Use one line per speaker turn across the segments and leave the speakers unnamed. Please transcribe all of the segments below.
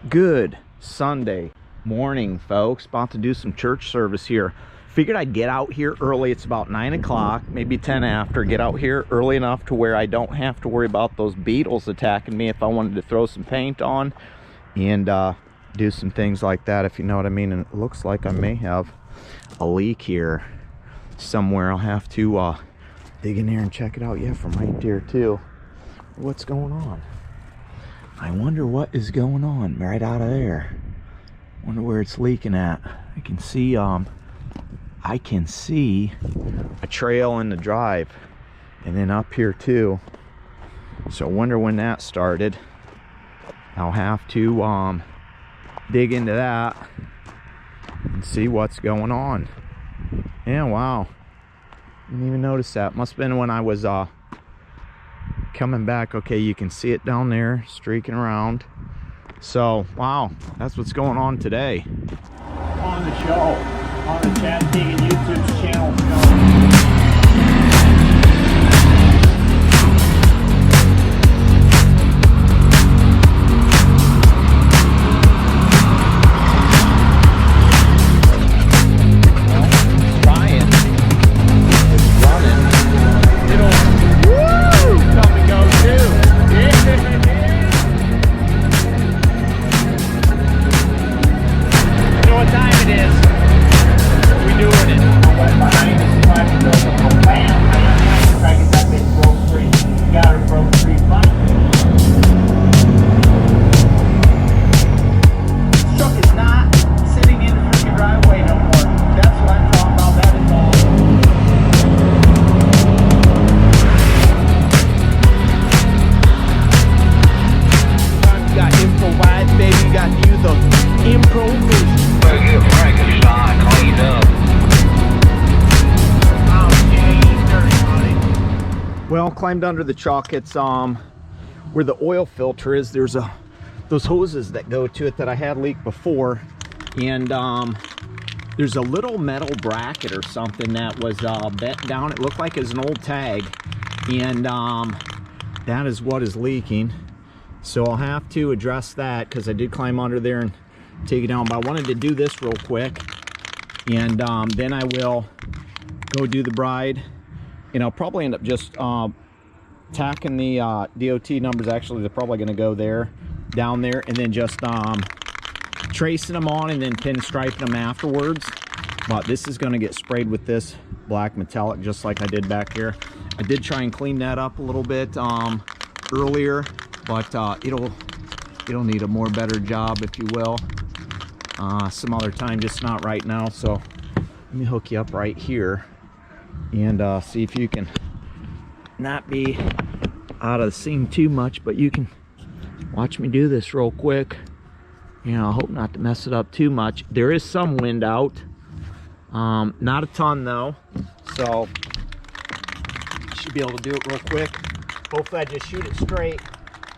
Good Sunday morning, folks. About to do some church service here. Figured I'd get out here early. It's about 9 o'clock, maybe 10 after. Get out here early enough to where I don't have to worry about those beetles attacking me if I wanted to throw some paint on and do some things like that, if you know what I mean. And it looks like I may have a leak here somewhere. I'll have to dig in there and check it out. Yeah, from right there too. What's going on? I wonder what is going on right out of there. Wonder where it's leaking at. I can see a trail in the drive, and then up here too. So I wonder when that started. I'll have to dig into that and see what's going on. Yeah, wow. Didn't even notice that. Must have been when I was coming back. Okay, you can see it down there streaking around. So wow, that's what's going on today on the show, on the Chad Teagan YouTube channel. Well, climbed under the truck. It's where the oil filter is. There's those hoses that go to it that I had leaked before, and there's a little metal bracket or something that was bent down. It looked like it's an old tag, and that is what is leaking. So I'll have to address that because I did climb under there and take it down. But I wanted to do this real quick, and then I will go do the bride. And I'll probably end up just tacking the DOT numbers. Actually, they're probably going to go there, down there, and then just tracing them on and then pinstriping them afterwards. But this is going to get sprayed with this black metallic just like I did back here. I did try and clean that up a little bit earlier, but it'll need a more better job, if you will, some other time, just not right now. So let me hook you up right here and see if you can not be out of the scene too much, but you can watch me do this real quick. You know, I hope not to mess it up too much. There is some wind out, not a ton though, so should be able to do it real quick. Hopefully I just shoot it straight.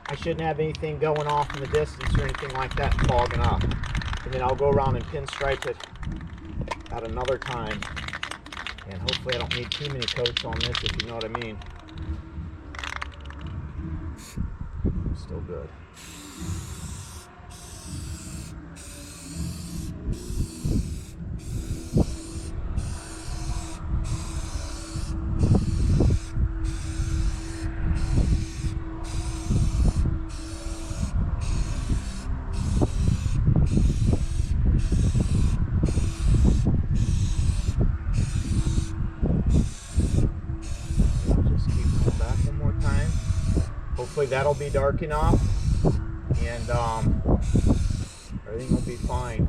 I shouldn't have anything going off in the distance or anything like that fogging up. And then I'll go around and pinstripe it at another time. And hopefully I don't need too many coats on this, if you know what I mean. Still good. Hopefully that'll be dark enough, and everything will be fine.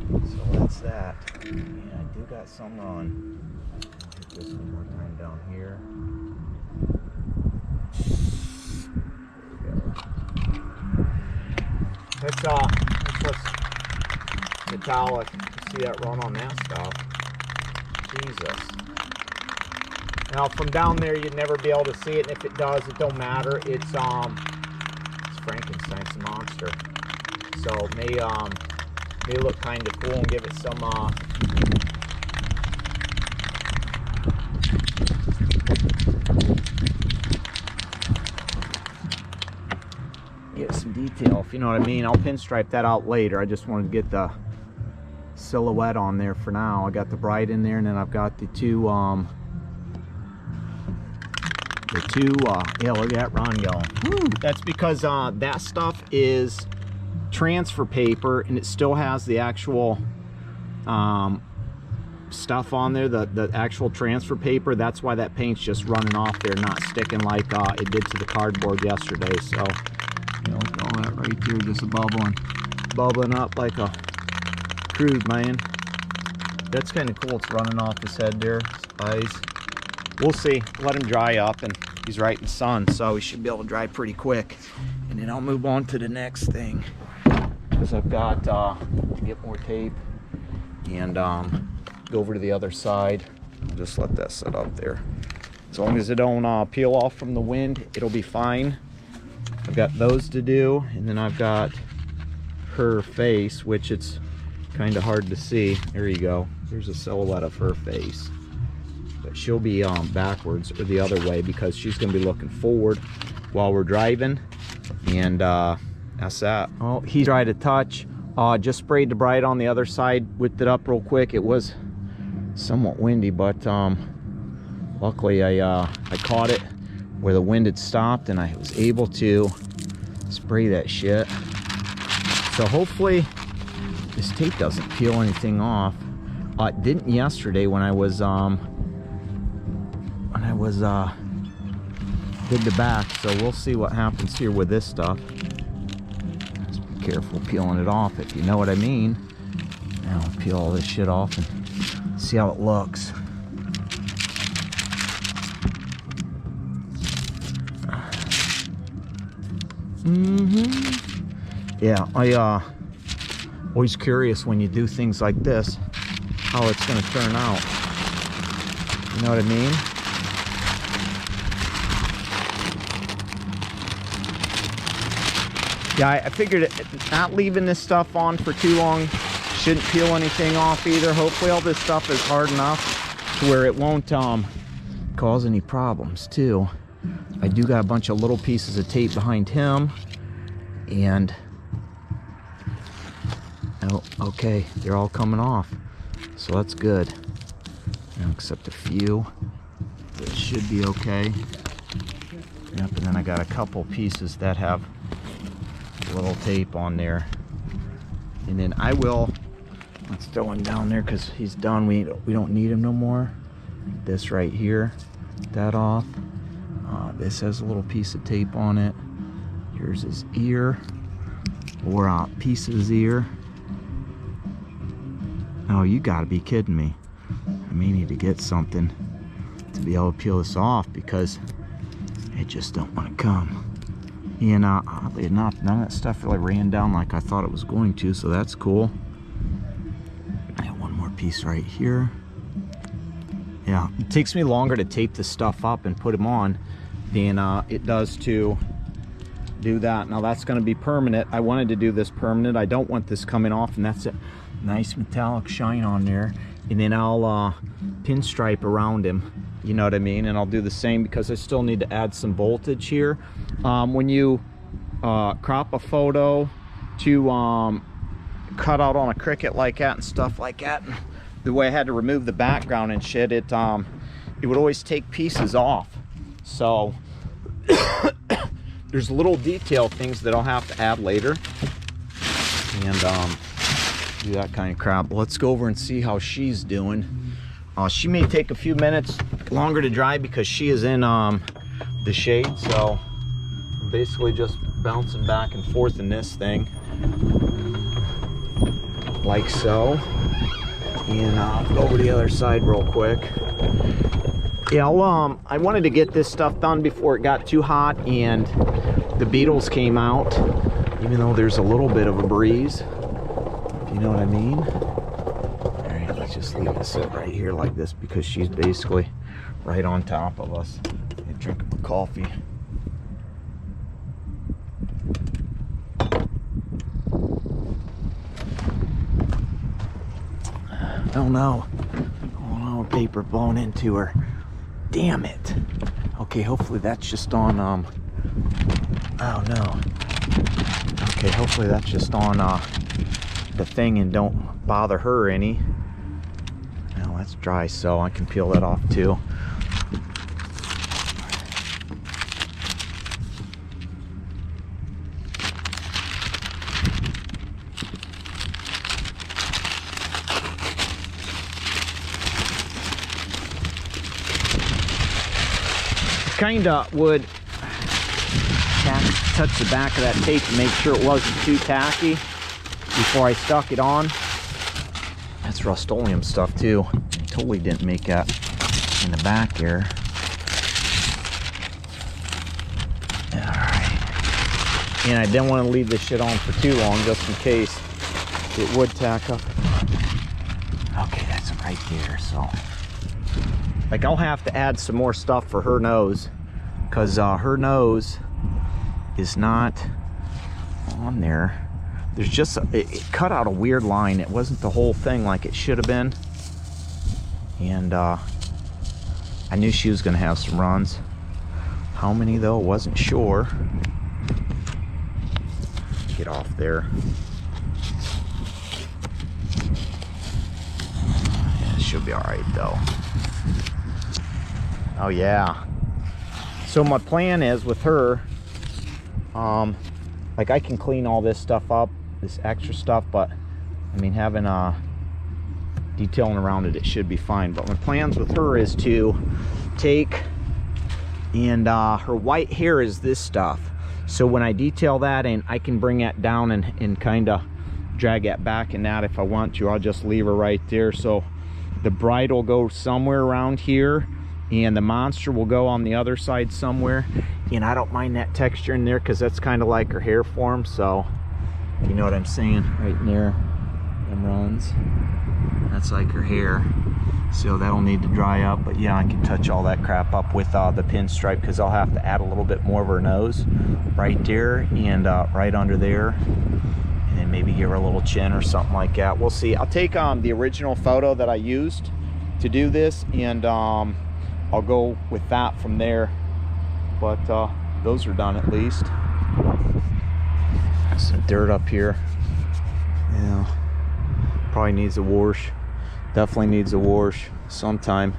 So that's that. Yeah, I do got some on. Hit this one more time down here. There we go. That's what's metallic. You see that run on that stuff? Jesus. Now from down there you'd never be able to see it, and if it does, it don't matter. It's Frankenstein's monster. So it may look kind of cool and give it some get some detail, if you know what I mean. I'll pinstripe that out later. I just wanted to get the silhouette on there for now. I got the bride in there, and then I've got the two yeah, look at that Ron going. Woo. That's because that stuff is transfer paper, and it still has the actual stuff on there, the actual transfer paper. That's why that paint's just running off there, not sticking like it did to the cardboard yesterday. So, you know, all that right there just bubbling up like a crude, man. That's kind of cool. It's running off his head there, his eyes. We'll see. Let him dry up, and he's right in the sun, so he should be able to dry pretty quick. And then I'll move on to the next thing, because I've got to get more tape and go over to the other side. Just let that sit up there. As long as it don't peel off from the wind, it'll be fine. I've got those to do, and then I've got her face, which it's kind of hard to see. There you go. There's a silhouette of her face. But she'll be backwards or the other way, because she's going to be looking forward while we're driving. And that's that. Oh, he tried to touch. Just sprayed the bride on the other side, whipped it up real quick. It was somewhat windy, but luckily I caught it where the wind had stopped, and I was able to spray that shit. So hopefully this tape doesn't peel anything off. It didn't yesterday when I was did the back, so we'll see what happens here with this stuff. Just be careful peeling it off, if you know what I mean. Now I'll peel all this shit off and see how it looks. Yeah, I always curious when you do things like this how it's going to turn out. You know what I mean? Yeah, I figured not leaving this stuff on for too long shouldn't peel anything off either. Hopefully all this stuff is hard enough to where it won't cause any problems too. I do got a bunch of little pieces of tape behind him, and oh, okay, they're all coming off, so that's good. Except a few, it should be okay. Yep, and then I got a couple pieces that have little tape on there, and then I will, let's throw him down there because he's done. We don't need him no more. This right here, that off. This has a little piece of tape on it. Here's his ear, or a piece of his ear. Oh, you gotta be kidding me. I may need to get something to be able to peel this off, because it just don't want to come. And oddly enough, none of that stuff really ran down like I thought it was going to, so that's cool. I got one more piece right here. Yeah, it takes me longer to tape this stuff up and put them on than it does to do that. Now that's going to be permanent. I wanted to do this permanent. I don't want this coming off, and that's a nice metallic shine on there. And then I'll pinstripe around him, you know what I mean? And I'll do the same because I still need to add some voltage here. When you crop a photo to cut out on a Cricut like that and stuff like that, the way I had to remove the background and shit, it would always take pieces off. So there's little detail things that I'll have to add later, and do that kind of crap. But let's go over and see how she's doing. She may take a few minutes longer to dry because she is in the shade, so I'm basically just bouncing back and forth in this thing like so. And I'll go over to the other side real quick. Yeah, I wanted to get this stuff done before it got too hot and the beetles came out, even though there's a little bit of a breeze, if you know what I mean. All right, let's just leave it sit right here like this because she's basically right on top of us. I drink a coffee. Oh no. Oh no, paper blown into her. Damn it. Okay, hopefully that's just on, oh no. Okay, hopefully that's just on the thing and don't bother her any. Now that's dry, so I can peel that off too. Kinda would touch the back of that tape to make sure it wasn't too tacky before I stuck it on. That's Rust-Oleum stuff too. Totally didn't make that in the back here. Alright. And I didn't want to leave this shit on for too long just in case it would tack up. Okay, that's right there, so. Like, I'll have to add some more stuff for her nose, because her nose is not on there. There's just it cut out a weird line. It wasn't the whole thing like it should have been, and I knew she was gonna have some runs. How many though, wasn't sure. Get off there. Yeah, it should be all right though. Oh yeah. So my plan is with her, like, I can clean all this stuff up, this extra stuff, but I mean, having detailing around it, it should be fine. But my plans with her is to take, and her white hair is this stuff. So when I detail that in, I can bring that down and kind of drag that back in that if I want to. I'll just leave her right there. So the bride will go somewhere around here, and the monster will go on the other side somewhere. And I don't mind that texture in there because that's kind of like her hair form. So you know what I'm saying, right in there, them runs, that's like her hair. So that'll need to dry up, but yeah, I can touch all that crap up with the pinstripe, because I'll have to add a little bit more of her nose right there and right under there, and then maybe give her a little chin or something like that. We'll see. I'll take the original photo that I used to do this, and I'll go with that from there. But those are done at least. Some dirt up here. Yeah, probably needs a wash. Definitely needs a wash sometime.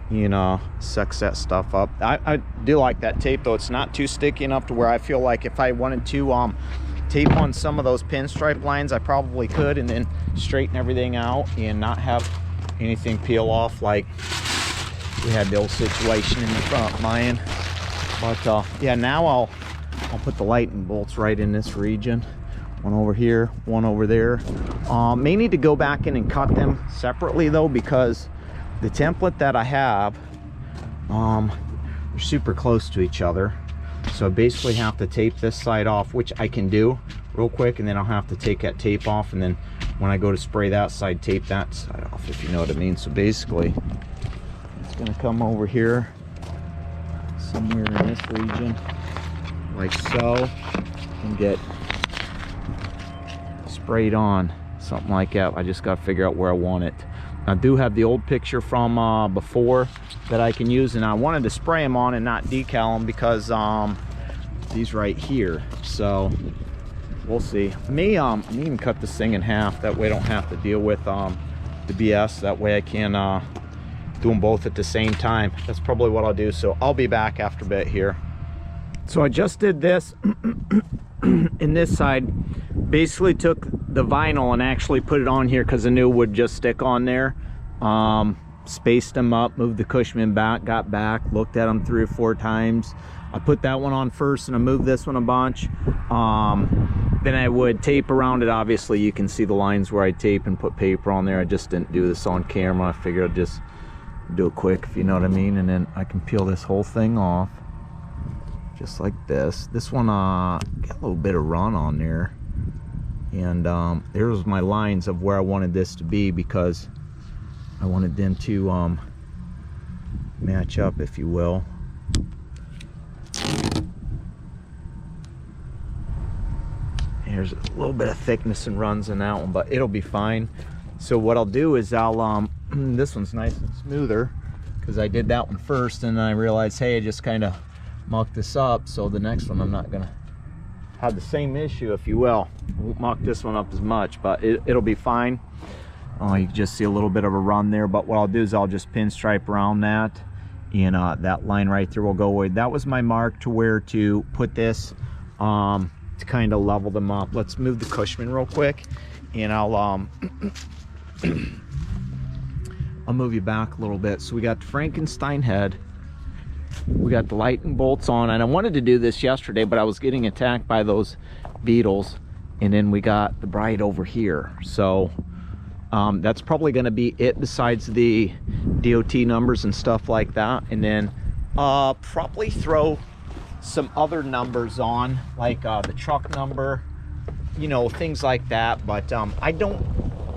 You know, sucks that stuff up. I do like that tape though. It's not too sticky enough to where I feel like if I wanted to tape on some of those pinstripe lines, I probably could, and then straighten everything out and not have anything peel off like we had the old situation in the front mine. But yeah, now I'll put the lightning bolts right in this region. One over here, one over there. May need to go back in and cut them separately though, because the template that I have, they're super close to each other. So I basically have to tape this side off, which I can do real quick, and then I'll have to take that tape off, and then when I go to spray that side, tape that side off, if you know what I mean. So basically, it's gonna come over here, somewhere in this region, like so, and get sprayed on, something like that. I just got to figure out where I want it. I do have the old picture from before that I can use, and I wanted to spray them on and not decal them because these right here. So we'll see. I may even cut this thing in half, that way I don't have to deal with the BS. That way I can do them both at the same time. That's probably what I'll do. So I'll be back after a bit here. So I just did this in this side. Basically took the vinyl and actually put it on here because I knew it would just stick on there. Spaced them up, moved the Cushman back, got back, looked at them 3 or 4 times. I put that one on first and I moved this one a bunch. Then I would tape around it. Obviously you can see the lines where I tape and put paper on there. I just didn't do this on camera. I figured I'd just do it quick, if you know what I mean. And then I can peel this whole thing off just like this. This one got a little bit of run on there, and there's my lines of where I wanted this to be, because I wanted them to match up, if you will. There's a little bit of thickness and runs in that one, but it'll be fine. So what I'll do is I'll this one's nice and smoother because I did that one first, and then I realized, hey, I just kind of mucked this up, so the next one I'm not gonna had the same issue, if you will. Won't muck this one up as much, but it'll be fine. You can just see a little bit of a run there, but what I'll do is I'll just pinstripe around that, and that line right there will go away. That was my mark to where to put this to kind of level them up. Let's move the Cushman real quick, and I'll move you back a little bit. So we got the Frankenstein head, we got the lightning bolts on, and I wanted to do this yesterday, but I was getting attacked by those beetles. And then we got the Bride over here. So that's probably going to be it, besides the DOT numbers and stuff like that. And then probably throw some other numbers on, like the truck number, you know, things like that. But I don't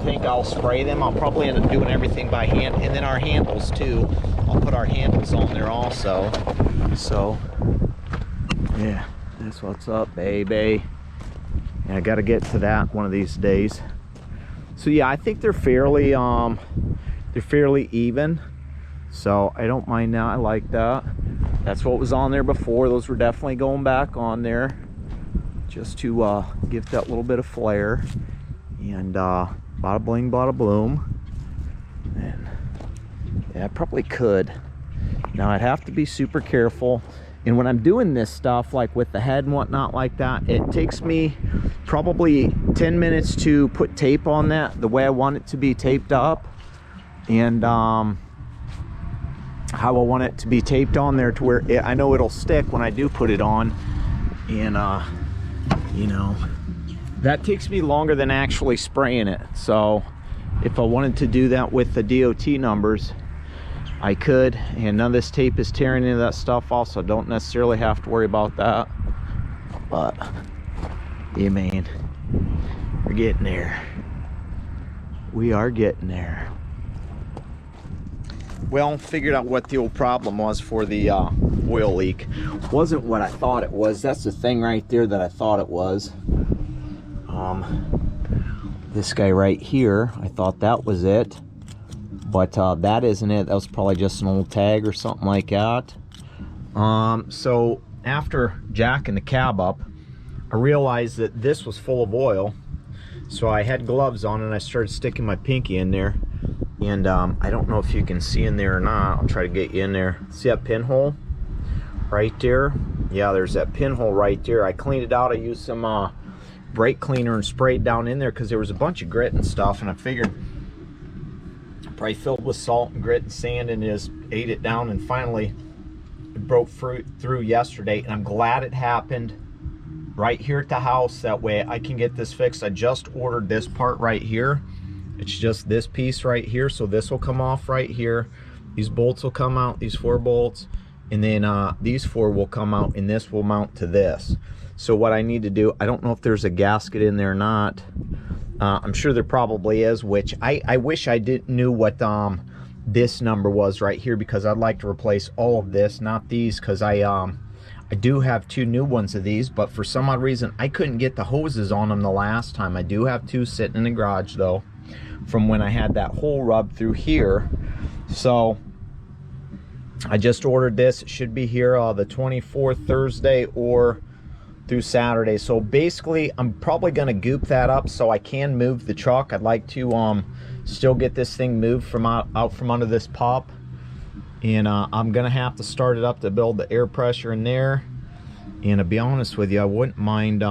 think I'll spray them. I'll probably end up doing everything by hand. And then our handles too, I'll put our handles on there also. So yeah, that's what's up, baby. And I got to get to that one of these days. So yeah, I think they're fairly even. So I don't mind that. I like that. That's what was on there before. Those were definitely going back on there, just to give that little bit of flair. And bada bling, bada bloom. And yeah, I probably could. Now I'd have to be super careful. And when I'm doing this stuff, like with the head and whatnot like that, it takes me probably 10 minutes to put tape on that the way I want it to be taped up, and how I want it to be taped on there to where I know it'll stick when I do put it on. And you know, that takes me longer than actually spraying it. So if I wanted to do that with the DOT numbers, I could. And none of this tape is tearing into that stuff also. Don't necessarily have to worry about that. But yeah, man, we're getting there. We are getting there. Well, figured out what the old problem was for the oil leak. Wasn't what I thought it was. That's the thing right there that I thought it was. This guy right here, I thought that was it. But that isn't it. That was probably just an old tag or something like that. So after jacking the cab up, I realized that this was full of oil. So I had gloves on and I started sticking my pinky in there. And I don't know if you can see in there or not. I'll try to get you in there. See that pinhole right there? Yeah, there's that pinhole right there. I cleaned it out. I used some brake cleaner and sprayed down in there because there was a bunch of grit and stuff. And I figured probably filled with salt and grit and sand, and just ate it down. And finally it broke through yesterday, and I'm glad it happened right here at the house. That way I can get this fixed. I just ordered this part right here. It's just this piece right here, so this will come off right here. These bolts will come out, these 4 bolts, and then these 4 will come out, and this will mount to this. So what I need to do, I don't know if there's a gasket in there or not. I'm sure there probably is, which I wish I knew what this number was right here, because I'd like to replace all of this, not these, because I do have 2 new ones of these, but for some odd reason I couldn't get the hoses on them the last time. I do have 2 sitting in the garage though, from when I had that hole rubbed through here. So I just ordered this. It should be here the 24th, Thursday, or through Saturday. So basically I'm probably going to goop that up so I can move the truck. I'd like to still get this thing moved from out from under this pop, and I'm gonna have to start it up to build the air pressure in there. And to be honest with you, I wouldn't mind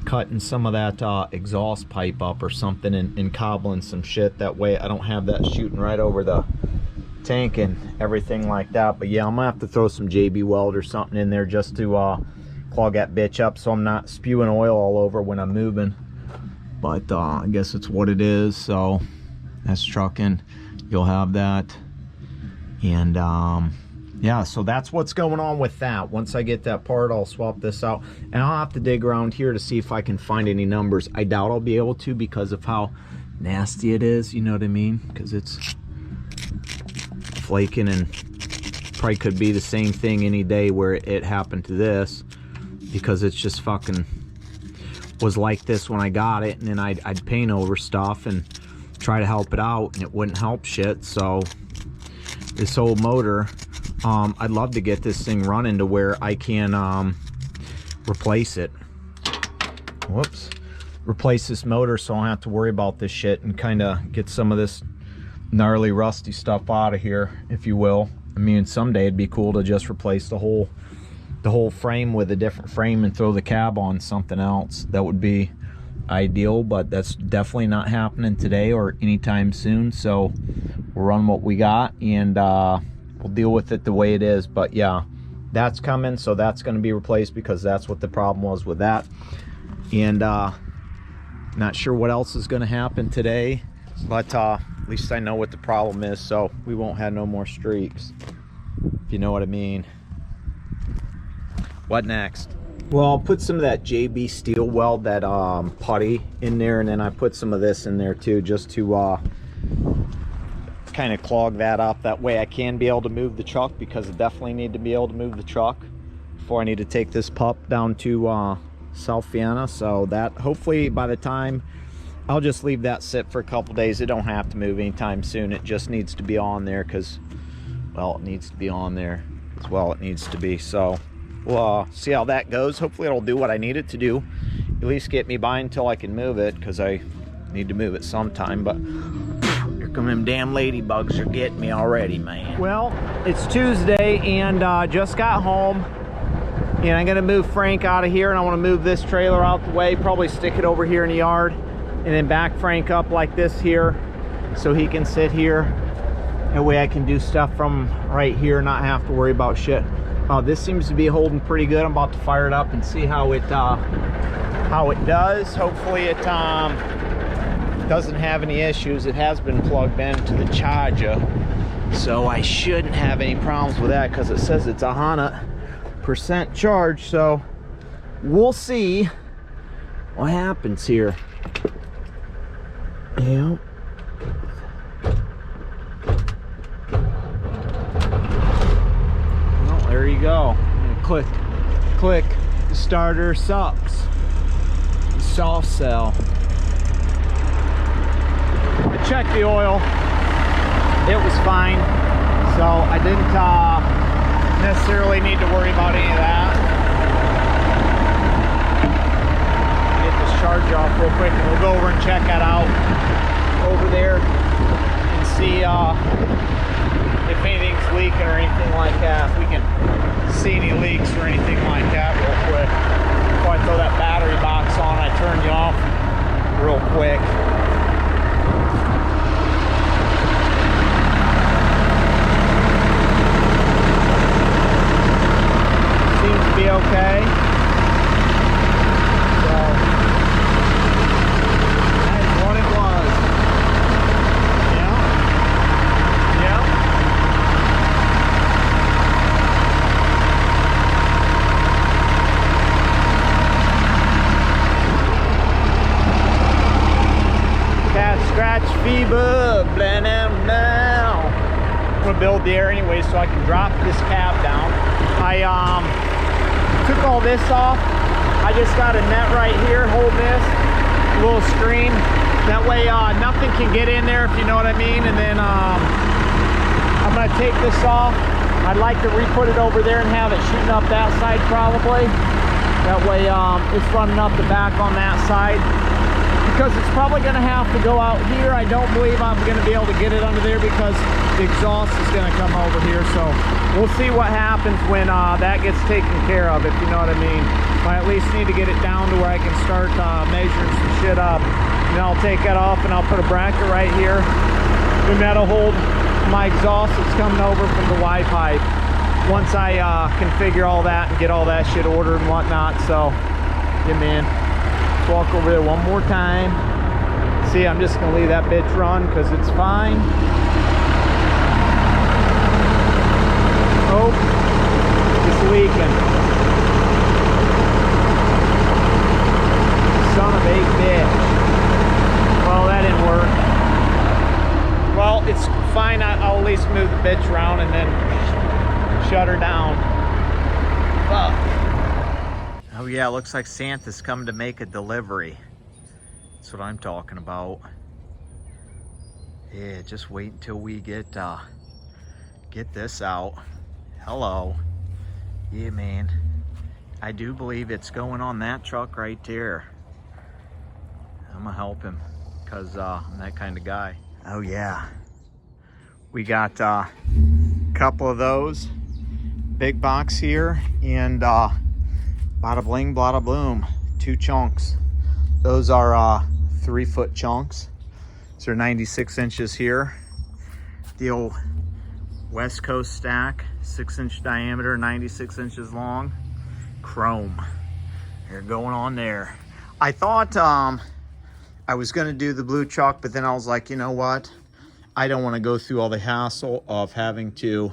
cutting some of that exhaust pipe up or something, and cobbling some shit. That way I don't have that shooting right over the tank and everything like that. But yeah, I'm gonna have to throw some JB Weld or something in there just to clog that bitch up so I'm not spewing oil all over when I'm moving. But I guess it's what it is. So that's trucking. You'll have that. And yeah, so that's what's going on with that. Once I get that part, I'll swap this out, and I'll have to dig around here to see if I can find any numbers. I doubt I'll be able to because of how nasty it is, you know what I mean? Because it's flaking, and probably could be the same thing any day where it happened to this, because it's just fucking was like this when I got it, and then I'd paint over stuff and try to help it out, and it wouldn't help shit. So this old motor, I'd love to get this thing running to where I can replace it. Whoops. Replace this motor so I don't have to worry about this shit and kind of get some of this gnarly rusty stuff out of here, if you will. I mean, someday it'd be cool to just replace the whole frame with a different frame and throw the cab on something else. That would be ideal, but that's definitely not happening today or anytime soon. So we'll run what we got, and we'll deal with it the way it is. But yeah, that's coming, so that's going to be replaced because that's what the problem was with that. And not sure what else is going to happen today, but at least I know what the problem is, so we won't have no more streaks, if you know what I mean. What next? Well, I'll put some of that JB steel weld, that putty in there, and then I put some of this in there too, just to kind of clog that up. That way I can be able to move the truck, because I definitely need to be able to move the truck before I need to take this pup down to South Vienna. So that, hopefully by the time, I'll just leave that sit for a couple days. It don't have to move anytime soon. It just needs to be on there because, well, it needs to be on there as well. It needs to be. So we'll see how that goes. Hopefully it'll do what I need it to do, at least get me by until I can move it, because I need to move it sometime. But here come them damn ladybugs are getting me already, man. Well, it's Tuesday, and just got home, and I'm gonna move Frank out of here, and I want to move this trailer out the way, probably stick it over here in the yard, and then back Frank up like this here so he can sit here. That way I can do stuff from right here, not have to worry about shit. This seems to be holding pretty good. I'm about to fire it up and see how it does. Hopefully it doesn't have any issues. It has been plugged into the charger, so I shouldn't have any problems with that, because it says it's 100% charged. So we'll see what happens here. Yeah. There you go. Click, click. The starter sucks. The soft cell. I checked the oil. It was fine. So I didn't necessarily need to worry about any of that. Get this charge off real quick, and we'll go over and check that out over there and see if anything's leaking or anything like that. If we can see any leaks or anything like that real quick. Before I throw that battery box on, I turn you off real quick. Seems to be okay. So that's what it was. Yeah. Yeah. Scratch fever, blend them down. I'm gonna build the air anyway so I can drop this cab down. I took all this off. I just got a net right here, hold this, a little screen. That way nothing can get in there, if you know what I mean. And then I'm gonna take this off. I'd like to re-put it over there and have it shooting up that side probably. That way it's running up the back on that side. Because it's probably going to have to go out here. I don't believe I'm going to be able to get it under there because the exhaust is going to come over here. So we'll see what happens when that gets taken care of, if you know what I mean. I at least need to get it down to where I can start measuring some shit up. And then I'll take that off and I'll put a bracket right here. And that'll hold my exhaust that's coming over from the Y pipe. Once I configure all that and get all that shit ordered and whatnot. So, yeah, man. Walk over there one more time. See, I'm just gonna leave that bitch run because it's fine. Oh, it's leaking. Son of a bitch. Well, that didn't work. Well, it's fine. I'll at least move the bitch around and then shut her down. Fuck. Oh yeah, it looks like Santa's come to make a delivery. That's what I'm talking about. Yeah, just wait until we get this out. Hello. Yeah, man. I do believe it's going on that truck right there. I'm gonna help him because I'm that kind of guy. Oh yeah. We got a couple of those. Big box here and bada bling, bada bloom. 2 chunks. Those are 3-foot chunks. So they're 96 inches here. The old West Coast stack, 6-inch diameter, 96 inches long. Chrome. They're going on there. I thought I was gonna do the blue chalk, but then I was like, you know what? I don't want to go through all the hassle of having to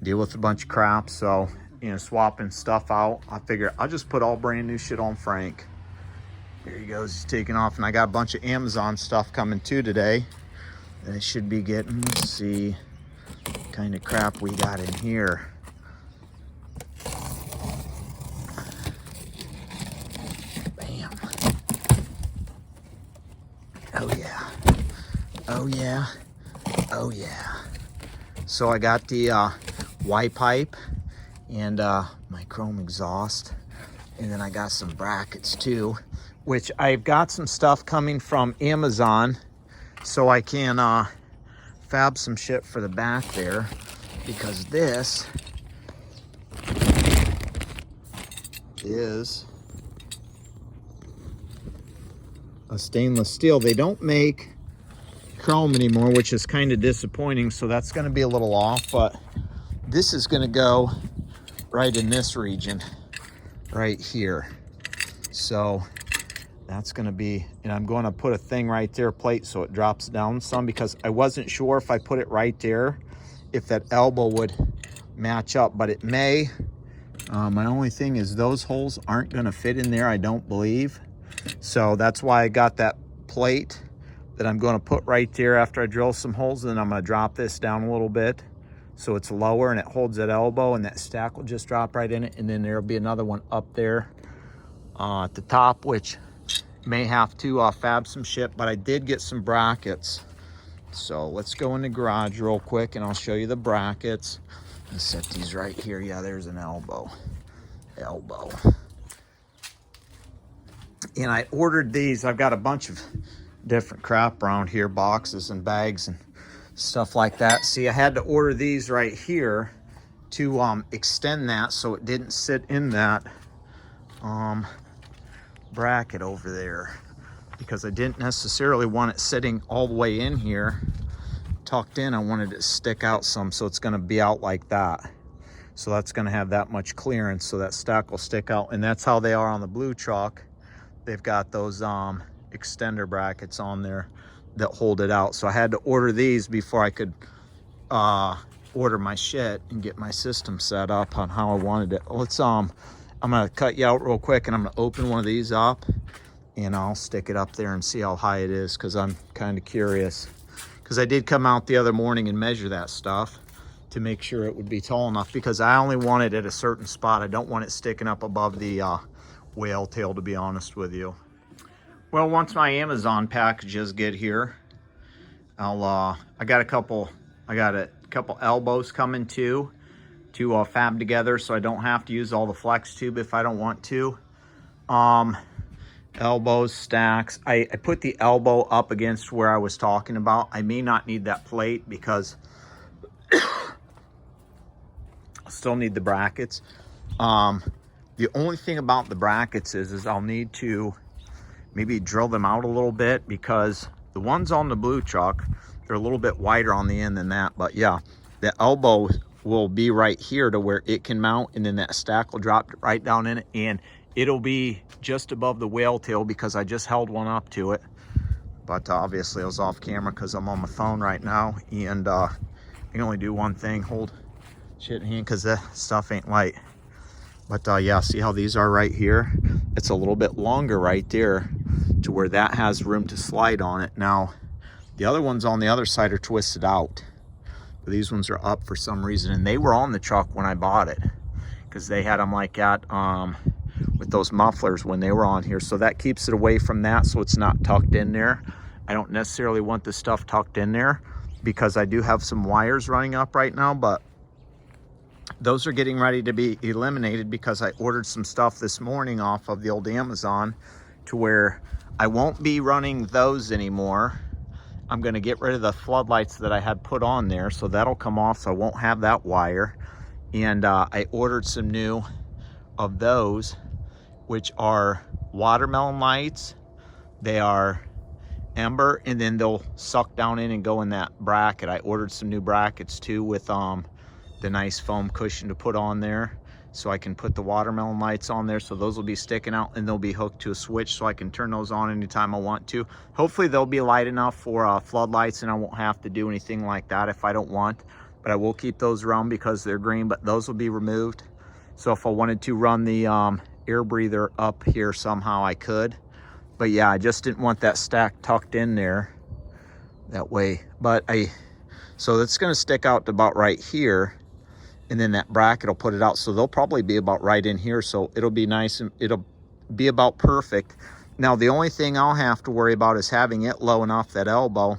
deal with a bunch of crap. So, you know, swapping stuff out. I figure I'll just put all brand new shit on Frank. Here he goes, he's taking off. And I got a bunch of Amazon stuff coming too today. And I should be getting, let's see, what kind of crap we got in here. Bam. Oh yeah. Oh yeah. Oh yeah. So I got the Y pipe and my chrome exhaust, and then I got some brackets too, which I've got some stuff coming from Amazon, so I can fab some shit for the back there, because this is a stainless steel. They don't make chrome anymore, which is kind of disappointing, so that's going to be a little off, but this is going to go right in this region right here. So that's going to be, and I'm going to put a thing right there, plate, so it drops down some, because I wasn't sure if I put it right there if that elbow would match up, but it may. My only thing is those holes aren't going to fit in there, I don't believe. So that's why I got that plate that I'm going to put right there after I drill some holes. And then I'm going to drop this down a little bit so it's lower and it holds that elbow, and that stack will just drop right in it. And then there'll be another one up there at the top, which may have to fab some shit, but I did get some brackets. So let's go in the garage real quick and I'll show you the brackets. Let's set these right here. Yeah, there's an elbow. And I ordered these. I've got a bunch of different crap around here, boxes and bags and stuff like that. See, I had to order these right here to extend that so it didn't sit in that bracket over there, because I didn't necessarily want it sitting all the way in here tucked in. I wanted it to stick out some, so it's going to be out like that. So that's going to have that much clearance, so that stack will stick out. And that's how they are on the blue chalk. They've got those extender brackets on there that hold it out. So I had to order these before I could order my shit and get my system set up on how I wanted it. Let's I'm gonna cut you out real quick, and I'm gonna open one of these up and I'll stick it up there and see how high it is, because I'm kind of curious, because I did come out the other morning and measure that stuff to make sure it would be tall enough, because I only want it at a certain spot. I don't want it sticking up above the whale tail, to be honest with you. Well, once my Amazon packages get here, I got a couple elbows coming too, to fab together, so I don't have to use all the flex tube if I don't want to. Elbows, stacks. I put the elbow up against where I was talking about. I may not need that plate because I still need the brackets. The only thing about the brackets is I'll need to maybe drill them out a little bit, because the ones on the blue chalk, they're a little bit wider on the end than that. But yeah, the elbow will be right here to where it can mount, and then that stack will drop right down in it, and it'll be just above the whale tail, because I just held one up to it. But obviously I was off camera because I'm on my phone right now, and I can only do one thing, hold shit in hand, because the stuff ain't light. But yeah, see how these are right here? It's a little bit longer right there to where that has room to slide on it. Now, the other ones on the other side are twisted out. But these ones are up for some reason, and they were on the truck when I bought it, because they had them like that with those mufflers when they were on here. So that keeps it away from that, so it's not tucked in there. I don't necessarily want the stuff tucked in there, because I do have some wires running up right now, but those are getting ready to be eliminated because I ordered some stuff this morning off of the old Amazon to where I won't be running those anymore. I'm going to get rid of the floodlights that I had put on there, so that'll come off, so I won't have that wire. And I ordered some new of those, which are watermelon lights. They are ember, and then they'll suck down in and go in that bracket. I ordered some new brackets too with the nice foam cushion to put on there, so I can put the watermelon lights on there. So those will be sticking out and they'll be hooked to a switch, so I can turn those on anytime I want to. Hopefully they'll be light enough for floodlights, and I won't have to do anything like that if I don't want. But I will keep those around because they're green, but those will be removed. So if I wanted to run the air breather up here somehow, I could. But yeah, I just didn't want that stack tucked in there that way. But so it's gonna stick out to about right here, and then that bracket will put it out. So they'll probably be about right in here. So it'll be nice and it'll be about perfect. Now, the only thing I'll have to worry about is having it low enough, that elbow,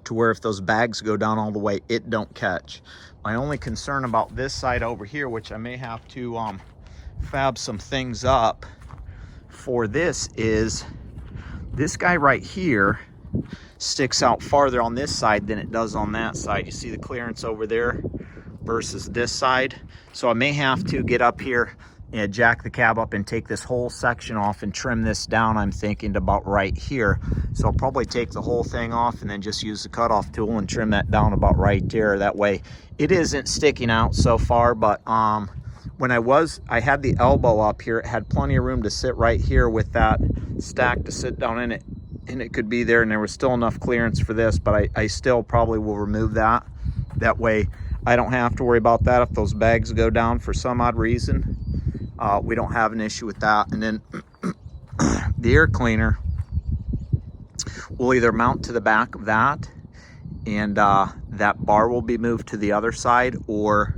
to where if those bags go down all the way, it don't catch. My only concern about this side over here, which I may have to fab some things up for this, is this guy right here sticks out farther on this side than it does on that side. You see the clearance over there versus this side. So I may have to get up here and jack the cab up and take this whole section off and trim this down, I'm thinking, to about right here. So I'll probably take the whole thing off and then just use the cutoff tool and trim that down about right there. That way it isn't sticking out so far. But when I had the elbow up here, it had plenty of room to sit right here with that stack to sit down in it, and it could be there, and there was still enough clearance for this. But I still probably will remove that. That way I don't have to worry about that. If those bags go down for some odd reason, we don't have an issue with that. And then the air cleaner will either mount to the back of that, and that bar will be moved to the other side, or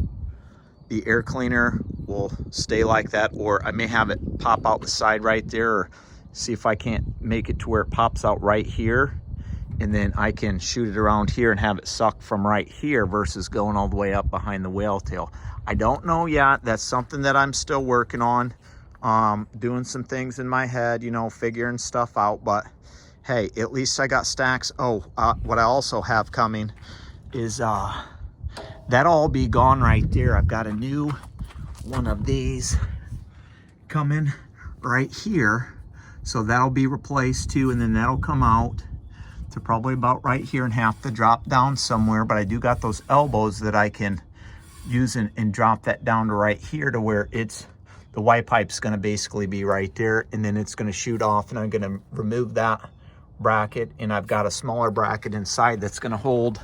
the air cleaner will stay like that, or I may have it pop out the side right there, or see if I can't make it to where it pops out right here, and then I can shoot it around here and have it suck from right here versus going all the way up behind the whale tail. I don't know yet. That's something that I'm still working on, doing some things in my head, you know, figuring stuff out. But hey, at least I got stacks. Oh, what I also have coming is that'll all be gone right there. I've got a new one of these coming right here, so that'll be replaced too, and then that'll come out to probably about right here and have to drop down somewhere. But I do got those elbows that I can use and drop that down to right here, to where it's, the Y pipe's going to basically be right there, and then it's going to shoot off, and I'm going to remove that bracket, and I've got a smaller bracket inside that's going to hold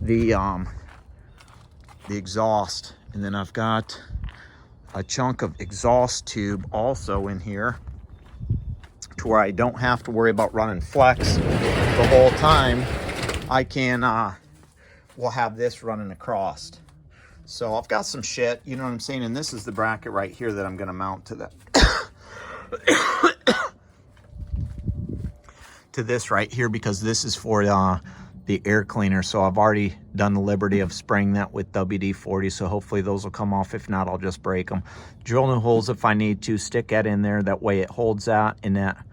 the exhaust. And then I've got a chunk of exhaust tube also in here, to where I don't have to worry about running flex the whole time. I can will have this running across. So I've got some shit, you know what I'm saying? And this is the bracket right here that I'm going to mount to that to this right here, because this is for the air cleaner. So I've already done the liberty of spraying that with WD-40, so hopefully those will come off. If not, I'll just break them. Drill new holes if I need to, stick that in there, that way it holds that, and that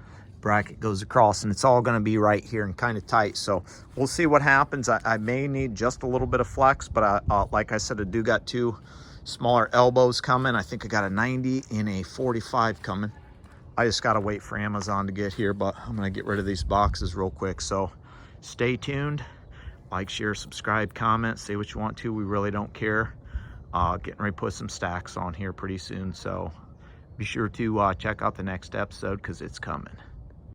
bracket goes across, and it's all going to be right here and kind of tight. So we'll see what happens. I may need just a little bit of flex, but like I said, I do got two smaller elbows coming. I think I got a 90 and a 45 coming. I just got to wait for Amazon to get here, but I'm going to get rid of these boxes real quick. So stay tuned. Like, share, subscribe, comment, say what you want to. We really don't care. Getting ready to put some stacks on here pretty soon. So be sure to check out the next episode, because it's coming.